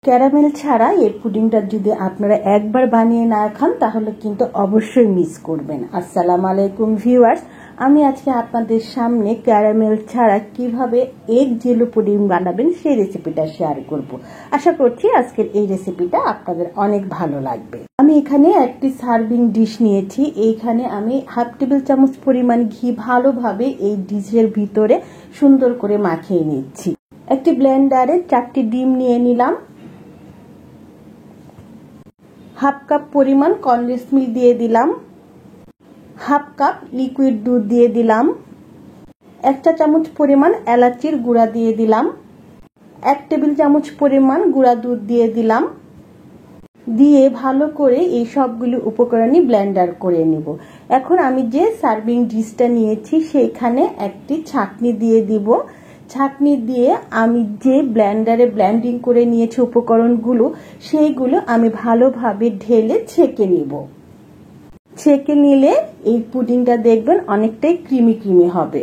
Caramel ছাড়া এই পুডিংটা যদি আপনারা একবার বানিয়ে না খান তাহলে কিন্তু অবশ্যই মিস করবেন। আসসালামু আলাইকুম ভিউয়ার্স, আমি আজকে আপনাদের সামনে ক্যারামেল ছাড়া কিভাবে এগ জেলো পুডিং বানাবেন সেই রেসিপিটা শেয়ার করব। আশা করছি আজকের এই রেসিপিটা আপনাদের অনেক ভালো লাগবে। আমি এখানে একটি সার্ভিং ডিশ নিয়েছি। এইখানে আমি হাফ টেবিল চামচ পরিমাণ ঘি ভালোভাবে এই ডিশের ভিতরে সুন্দর করে মাখিয়ে নিচ্ছি। একটি ব্লেন্ডারে 4টি ডিম নিয়ে নিলাম। হাফ কাপ পরিমাণ কনডেন্স মিল্ক দিয়ে দিলাম। হাফ কাপ লিকুইড দুধ দিয়ে দিলাম। 1 চা চামচ পরিমাণ এলাচির গুঁড়া দিয়ে দিলাম। 1 টেবিল চামচ পরিমাণ গুঁড়া দুধ দিয়ে দিলাম। দিয়ে ভালো করে এই সবগুলো উপকরণই ব্লেন্ডার করে নিব। এখন আমি যে সার্ভিং ডিশটা নিয়েছি সেইখানে একটি ছাঁকনি দিয়ে দিব। ছাঁকনি দিয়ে আমি যে ব্লেন্ডারে ব্লেন্ডিং করে নিয়েছি উপকরণগুলো সেইগুলো আমি ভালোভাবে ঢেলে ছেঁকে নিব। ছেঁকে নিলে এই পুডিংটা দেখবেন অনেকটাই ক্রিমি ক্রিমি হবে।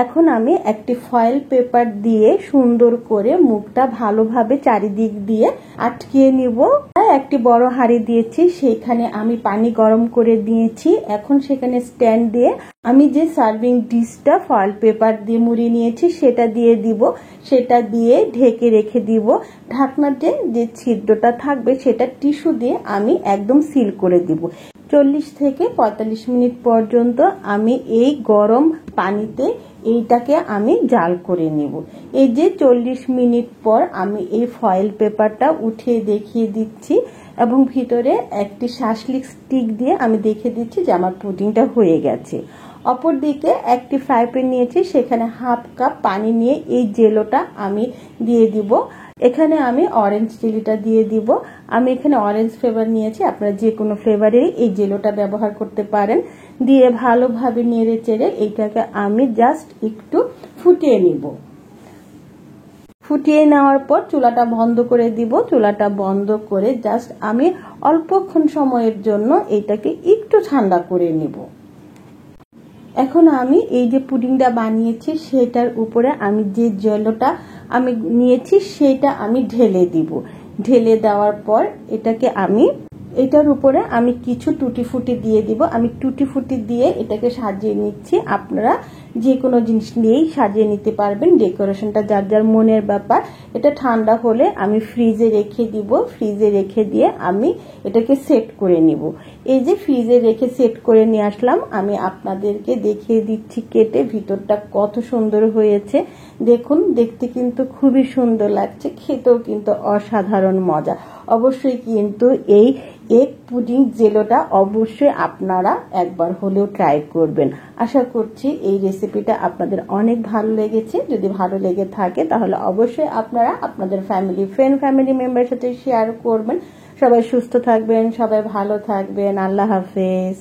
এখন আমি একটি ফয়েল পেপার দিয়ে সুন্দর করে মুখটা ভালোভাবে চারিদিক দিয়ে আটকিয়ে নিব। একটি বড় হাঁড়ি দিয়েছি, সেইখানে আমি পানি গরম করে দিয়েছি। এখন সেখানে স্ট্যান্ড দিয়ে আমি যে সার্ভিং ডিশটা ফয়েল পেপার দিয়ে মুড়িয়ে নিয়েছি সেটা দিয়ে দিব। সেটা দিয়ে ঢেকে রেখে দিব। ঢাকনাতে যে ছিদ্রটা থাকবে সেটা টিস্যু দিয়ে আমি একদম সিল করে দিব। 40 থেকে 45 মিনিট পর্যন্ত আমি এই গরম পানিতে এইটাকে আমি জাল করে নেব। এই যে 40 মিনিট পর আমি এই ফয়েল পেপারটা উঠিয়ে দেখিয়ে দিচ্ছি এবং ভিতরে একটি শাসলিক স্টিক দিয়ে আমি দেখিয়ে দিচ্ছি যে আমার পুডিংটা হয়ে গেছে। অপরদিকে একটি ফ্রাই প্যান নিয়েছি, সেখানে হাফ কাপ পানি নিয়ে এই জেলোটা আমি দিয়ে দিব। এখানে আমি অরেঞ্জ জেলিটা দিয়ে দিব। আমি এখানে অরেঞ্জ ফ্লেভার নিয়েছি, আপনারা যে কোনো ফ্লেভারেরই এই জেলোটা ব্যবহার করতে পারেন। দিয়ে ভালোভাবে নেড়ে চেড়ে এইটাকে আমি জাস্ট একটু ফুটিয়ে নিব। ফুটিয়ে নেওয়ার পর চুলাটা বন্ধ করে দিব। চুলাটা বন্ধ করে জাস্ট আমি অল্পক্ষণ সময়ের জন্য এটাকে একটু ঠান্ডা করে নিব। এখন আমি এই যে পুডিংটা বানিয়েছি সেটার উপরে আমি যে জেলোটা আমি নিয়েছি সেটা আমি ঢেলে দিব। ঢেলে দেওয়ার পর এটার উপরে আমি কিছু টুটি ফুটি দিয়ে দিব। আমি টুটি ফুটি দিয়ে এটাকে সাজিয়ে নিচ্ছি। আপনারা যে কোনো জিনিস দিয়েই সাজিয়ে নিতে পারবেন, ডেকোরেশনটা যার যার মনের ব্যাপার। এটা ঠান্ডা হলে আমি ফ্রিজে রেখে দিব। ফ্রিজে রেখে দিয়ে আমি এটাকে সেট করে নিব। এই যে ফ্রিজে রেখে সেট করে নিয়ে আসলাম, আমি আপনাদেরকে দেখিয়ে দিচ্ছি কেটে ভিতরটা কত সুন্দর হয়েছে। দেখুন, দেখতে কিন্তু খুবই সুন্দর লাগছে, খেতেও কিন্তু অসাধারণ মজা। অবশ্যই কিন্তু এই এগ পুডিং জেলোটা অবশ্যই আপনারা একবার হলেও ট্রাই করবেন। আশা করছি এই রেসিপিটা আপনাদের অনেক ভালো লেগেছে। যদি ভালো লেগে থাকে তাহলে অবশ্যই আপনারা আপনাদের ফ্যামিলি মেম্বারের সাথে শেয়ার করবেন। সবাই সুস্থ থাকবেন, সবাই ভালো থাকবেন। আল্লাহ হাফেজ।